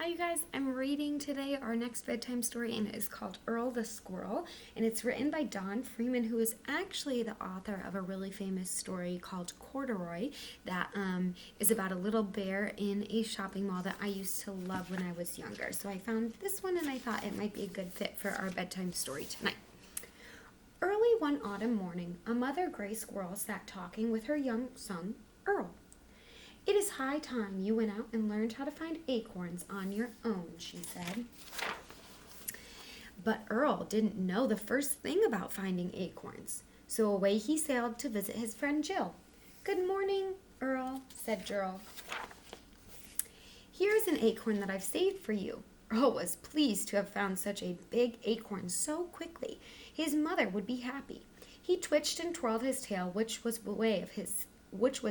Hi, you guys. I'm reading today our next bedtime story, and it is called Earl the Squirrel. And it's written by Don Freeman, who is actually the author of a really famous story called Corduroy that is about a little bear in a shopping mall that I used to love when I was younger. So I found this one, and I thought it might be a good fit for our bedtime story tonight. Early one autumn morning, a mother gray squirrel sat talking with her young son, Earl. "It is high time you went out and learned how to find acorns on your own," she said. But Earl didn't know the first thing about finding acorns, so away he sailed to visit his friend Jill. "Good morning, Earl," said Jill. "Here's an acorn that I've saved for you." Earl was pleased to have found such a big acorn so quickly. His mother would be happy. He twitched and twirled his tail, which was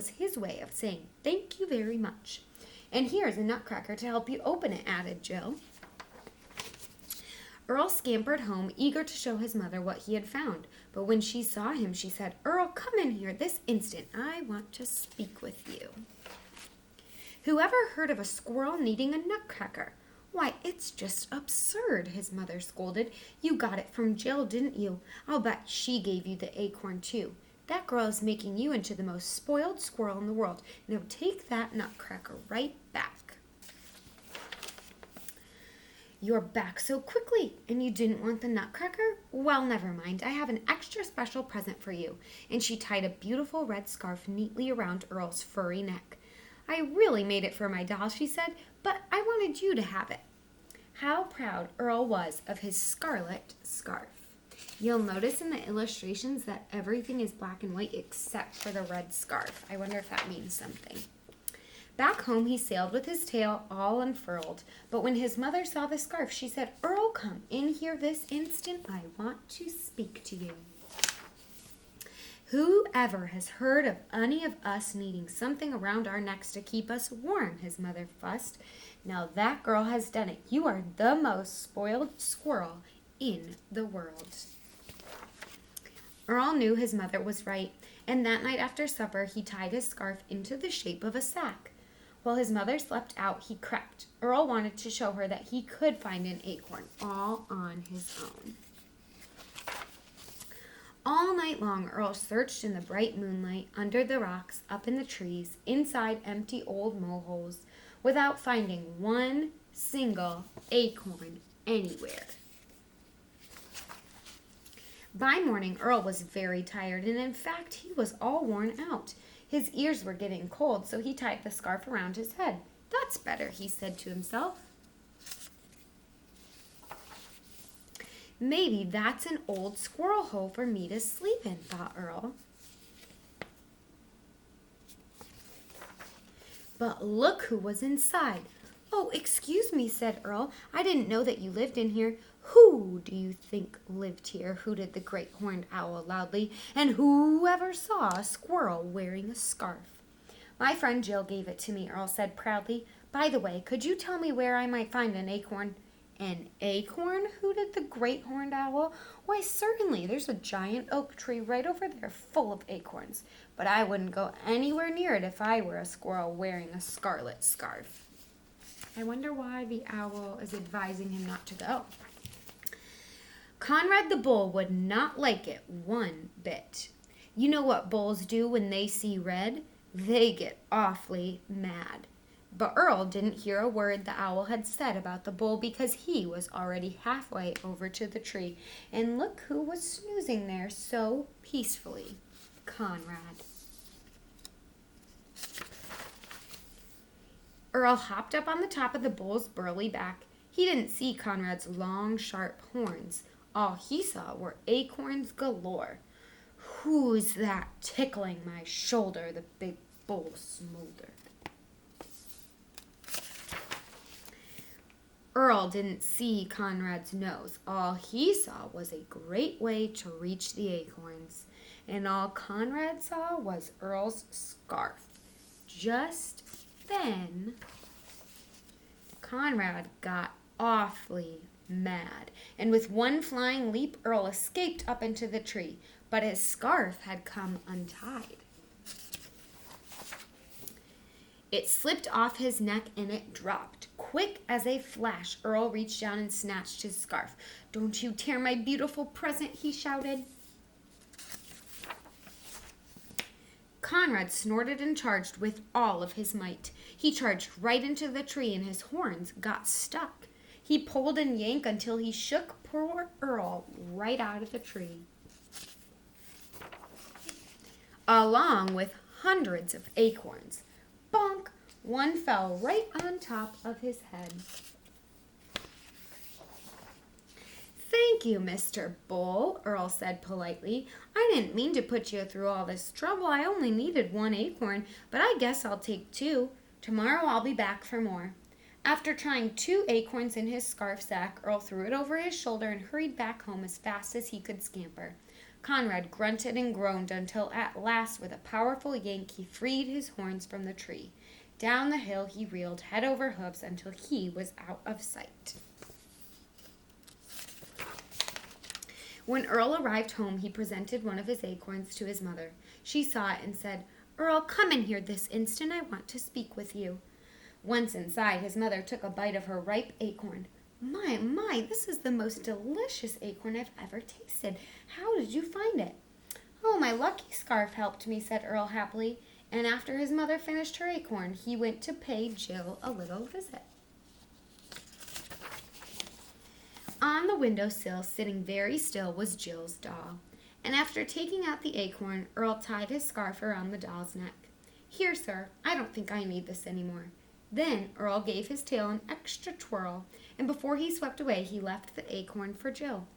his way of saying, "Thank you very much." "And here's a nutcracker to help you open it," added Jill. Earl scampered home, eager to show his mother what he had found. But when she saw him, she said, "Earl, come in here this instant. I want to speak with you." "Whoever heard of a squirrel needing a nutcracker? Why, it's just absurd," his mother scolded. "You got it from Jill, didn't you? I'll bet she gave you the acorn, too. That girl is making you into the most spoiled squirrel in the world. Now take that nutcracker right back." "You're back so quickly, and you didn't want the nutcracker? Well, never mind. I have an extra special present for you." And she tied a beautiful red scarf neatly around Earl's furry neck. "I really made it for my doll," she said, "but I wanted you to have it." How proud Earl was of his scarlet scarf. You'll notice in the illustrations that everything is black and white except for the red scarf. I wonder if that means something. Back home, he sailed with his tail all unfurled. But when his mother saw the scarf, she said, "Earl, come in here this instant. I want to speak to you." "Whoever has heard of any of us needing something around our necks to keep us warm?" his mother fussed. "Now that girl has done it. You are the most spoiled squirrel in the world." Earl knew his mother was right, and that night after supper he tied his scarf into the shape of a sack. While his mother slept out, he crept. Earl wanted to show her that he could find an acorn all on his own. All night long, Earl searched in the bright moonlight, under the rocks, up in the trees, inside empty old moleholes, without finding one single acorn anywhere. By morning, Earl was very tired, and in fact, he was all worn out. His ears were getting cold, so he tied the scarf around his head. "That's better," he said to himself. "Maybe that's an old squirrel hole for me to sleep in," thought Earl. But look who was inside. "Oh, excuse me," said Earl. "I didn't know that you lived in here." "Who do you think lived here?" hooted the great horned owl loudly. "And who ever saw a squirrel wearing a scarf?" "My friend Jill gave it to me," Earl said proudly. "By the way, could you tell me where I might find an acorn?" "An acorn?" hooted the great horned owl. "Why, certainly. There's a giant oak tree right over there full of acorns. But I wouldn't go anywhere near it if I were a squirrel wearing a scarlet scarf." I wonder why the owl is advising him not to go. Conrad the bull would not like it one bit. You know what bulls do when they see red? They get awfully mad. But Earl didn't hear a word the owl had said about the bull because he was already halfway over to the tree. And look who was snoozing there so peacefully. Conrad. Earl hopped up on the top of the bull's burly back. He didn't see Conrad's long, sharp horns. All he saw were acorns galore. "Who's that tickling my shoulder?" the big bull smoldered. Earl didn't see Conrad's nose. All he saw was a great way to reach the acorns. And all Conrad saw was Earl's scarf. Just then, Conrad got awfully mad, and with one flying leap, Earl escaped up into the tree, but his scarf had come untied. It slipped off his neck and it dropped, Quick as a flash, Earl reached down and snatched his scarf. "Don't you tear my beautiful present," he shouted. Conrad snorted and charged with all of his might. He charged right into the tree and his horns got stuck. He pulled and yanked until he shook poor Earl right out of the tree, along with hundreds of acorns. Bonk! One fell right on top of his head. "Thank you, Mr. Bull," Earl said politely. "I didn't mean to put you through all this trouble. I only needed one acorn, but I guess I'll take two. Tomorrow I'll be back for more." After trying 2 acorns in his scarf sack, Earl threw it over his shoulder and hurried back home as fast as he could scamper. Conrad grunted and groaned until at last, with a powerful yank, he freed his horns from the tree. Down the hill he reeled head over hooves until he was out of sight. When Earl arrived home, he presented one of his acorns to his mother. She saw it and said, "Earl, come in here this instant. I want to speak with you." Once inside, his mother took a bite of her ripe acorn. My, this is the most delicious acorn I've ever tasted. How did you find it?" "Oh, my lucky scarf helped me," said Earl happily. And after his mother finished her acorn, he went to pay Jill a little visit. On the windowsill, sitting very still, was Jill's doll. And after taking out the acorn, Earl tied his scarf around the doll's neck. "Here, sir, I don't think I need this anymore." Then Earl gave his tail an extra twirl, and before he swept away, he left the acorn for Jill.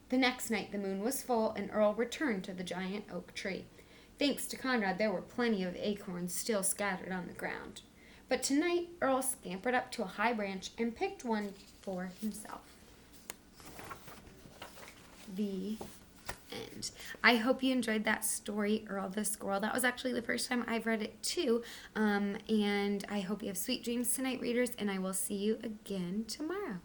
The next night the moon was full, and Earl returned to the giant oak tree. Thanks to Conrad, there were plenty of acorns still scattered on the ground. But tonight, Earl scampered up to a high branch and picked one for himself. The end. I hope you enjoyed that story, Earl the Squirrel. That was actually the first time I've read it too. And I hope you have sweet dreams tonight, readers, and I will see you again tomorrow.